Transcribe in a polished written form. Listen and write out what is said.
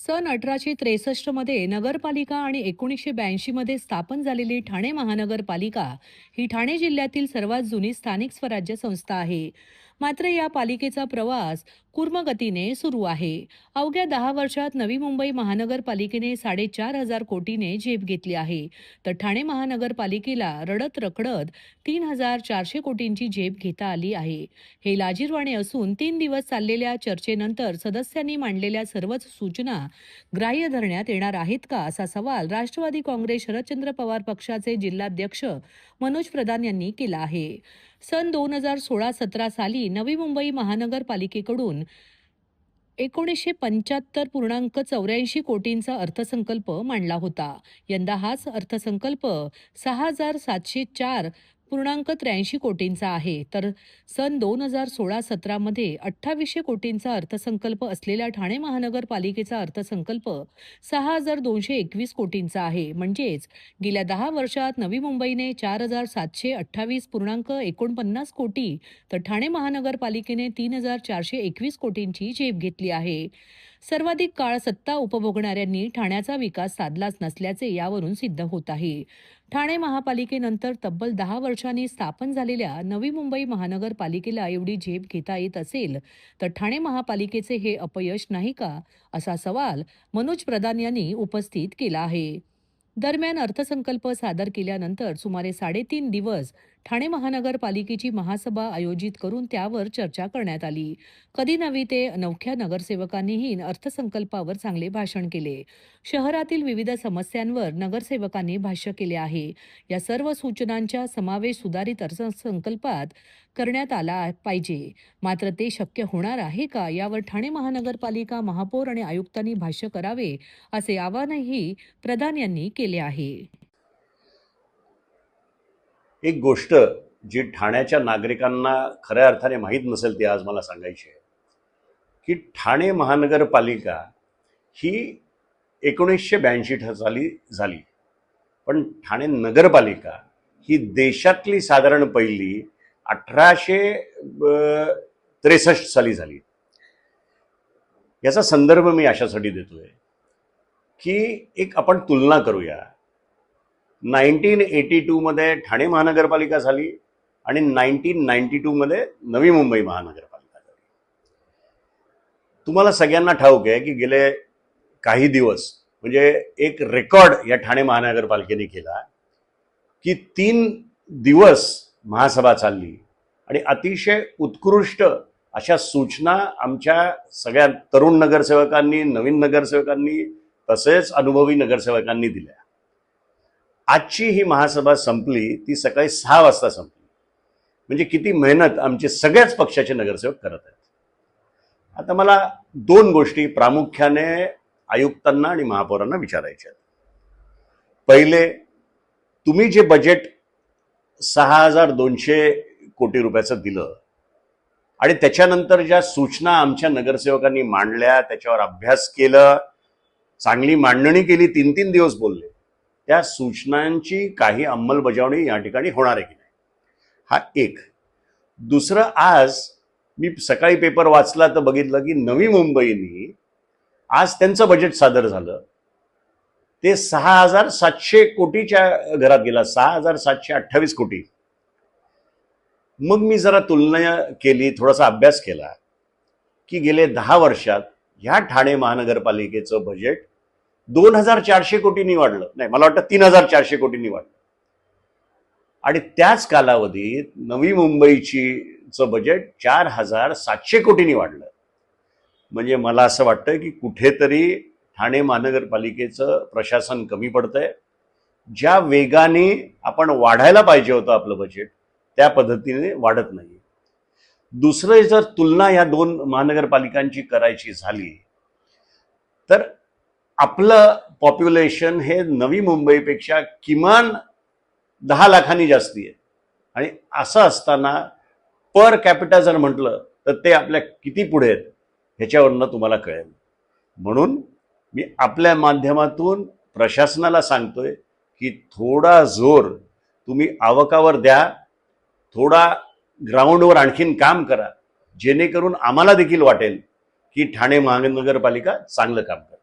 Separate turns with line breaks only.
सन 1863 मध्ये नगरपालिका आणि 1982 मध्ये स्थापन झालेली ठाणे महानगरपालिका ही ठाणे जिल्ह्यातील सर्वात जुनी स्थानिक स्वराज्य संस्था आहे. मात्र या पालिकेचा प्रवास कुर्मगतीने सुरू आहे. अवघ्या 10 वर्षात नवी मुंबई महानगरपालिकेने 4,500 कोटीने झेप घेतली आहे, तर ठाणे महानगरपालिकेला रडत रखडत 3,400 कोटींची झेप घेता आली आहे. हे लाजिरवाणे असून 3 दिवस चाललेल्या चर्चेनंतर सदस्यांनी मांडलेल्या सर्वच सूचना ग्राह्य धरण्यात येणार आहेत का, असा सवाल राष्ट्रवादी काँग्रेस शरदचंद्र पवार पक्षाचे जिल्हाध्यक्ष मनोज प्रधान यांनी केला आहे. सन 2016-17 साली नवी मुंबई महानगरपालिकेकडून 1975.84 कोटींचा अर्थसंकल्प मांडला होता. यंदा हाच अर्थसंकल्प 6,704.83 कोटींचा आहे, तर सन 2016-17 मध्ये 2,800 कोटींचा अर्थसंकल्प असलेल्या ठाणे महानगरपालिकेचा अर्थसंकल्प 6,221 कोटींचा आहे. म्हणजेच गेल्या 10 वर्षात नवी मुंबईने 4,728.49 कोटी, तर ठाणे महानगरपालिकेने 3,421 कोटींची झेप घेतली आहे. सर्वाधिक काळ सत्ता उपभोगणाऱ्यांनी ठाण्याचा विकास साधलाच नसल्याचे यावरून सिद्ध होत आहे. ठाणे महापालिकेनंतर तब्बल 10 वर्षांनी स्थापन झालेल्या नवी मुंबई महानगरपालिकेला एवढी झेप घेता येत असेल, तर ठाणे महापालिकेचे हे अपयश नाही का, असा सवाल मनोज प्रधान यांनी उपस्थित केला आहे. दरम्यान अर्थसंकल्प सादर केल्यानंतर सुमारे 3.5 दिवस ठाणे महानगरपालिकेची महासभा आयोजित करून त्यावर चर्चा करण्यात आली. कधी नव्हे ते अनोख्या नगरसेवकांनीही अर्थसंकल्पावर चांगले भाषण केले. शहरातील विविध समस्यांवर नगरसेवकांनी भाष्य केले आहे. या सर्व सूचनांचा समावेश सुधारित अर्थसंकल्पात करण्यात आला पाहिजे. मात्र ते शक्य होणार आहे का, यावर ठाणे महानगरपालिका महापौर आणि आयुक्तांनी भाष्य करावे, असे आवाहनही प्रधान यांनी केले आहे.
एक गोष्ट जी ठाण्याच्या नागरिकांना खऱ्या अर्थाने माहीत नसेल ती आज मला सांगायची आहे की ठाणे महानगरपालिका ही 1982 साली झाली, पण ठाणे नगरपालिका ही देशातली साधारण पहिली 1863 साली झाली. याचा संदर्भ मी अशासाठी देतोय की एक आपण तुलना करूया. 1982 मध्ये ठाणे महानगरपालिका झाली आणि 1992 मध्ये नवी मुंबई महानगरपालिका झाली. तुम्हाला सगळ्यांना ठाऊक आहे की गेले काही दिवस म्हणजे एक रेकॉर्ड या ठाणे महानगरपालिकेने केला की 3 दिवस महासभा चालली आणि अतिशय उत्कृष्ट अशा सूचना आमच्या सगळ्या तरुण नगरसेवकांनी, नवीन नगरसेवकांनी तसेच अनुभवी नगरसेवकांनी दिल्या. आजची ही महासभा संपली ती सकाळी 6 वाजता संपली. म्हणजे किती मेहनत आमचे सगळ्याच पक्षाचे नगरसेवक करत आहेत. आता मला 2 गोष्टी प्रामुख्याने आयुक्तांना आणि महापौरांना विचारायच्या आहेत. पहिले, तुम्ही जे बजेट 6,200 कोटी रुपयाचं दिलं आणि त्याच्यानंतर ज्या सूचना आमच्या नगरसेवकांनी मांडल्या, त्याच्यावर अभ्यास केला, चांगली मांडणी केली, 3-3 दिवस बोलले, त्या सूचनांची काही अंमलबजावणी या ठिकाणी होणार आहे की नाही, हा एक. दुसरं, आज मी सकाळी पेपर वाचला तर बघितलं की नवी मुंबईनी आज त्यांचं बजेट सादर झालं. ते 6,700 कोटीच्या घरात गेला, 6,728 कोटी. मग मी जरा तुलना केली, थोडासा अभ्यास केला की गेले 10 वर्षात ह्या ठाणे महानगरपालिकेचं बजेट 2,400 कोटींनी वाढलं, नाही मला वाटतं 3,400 कोटींनी वाढलं. आणि त्याच कालावधीत नवी मुंबईचं बजेट 4,700 कोटींनी वाढलं. म्हणजे मला असं वाटतं की कुठेतरी ठाणे महानगरपालिकेचं प्रशासन कमी पडतंय. ज्या वेगाने आपण वाढायला पाहिजे होतं आपलं बजेट, त्या पद्धतीने वाढत नाही. दुसरं, जर तुलना या 2 महानगरपालिकांची करायची झाली तर आपलं पॉप्युलेशन हे नवी मुंबईपेक्षा किमान 10 लाखांनी जास्ती आहे. आणि असं असताना पर कॅपिटा जर म्हटलं तर ते आपल्या किती पुढे आहेत ह्याच्यावरनं तुम्हाला कळेल. म्हणून मी आपल्या माध्यमातून प्रशासनाला सांगतोय की थोडा जोर तुम्ही आवकावर द्या, थोडा ग्राउंडवर आणखीन काम करा, जेणेकरून आम्हाला देखील वाटेल की ठाणे महानगरपालिका चांगलं काम करते.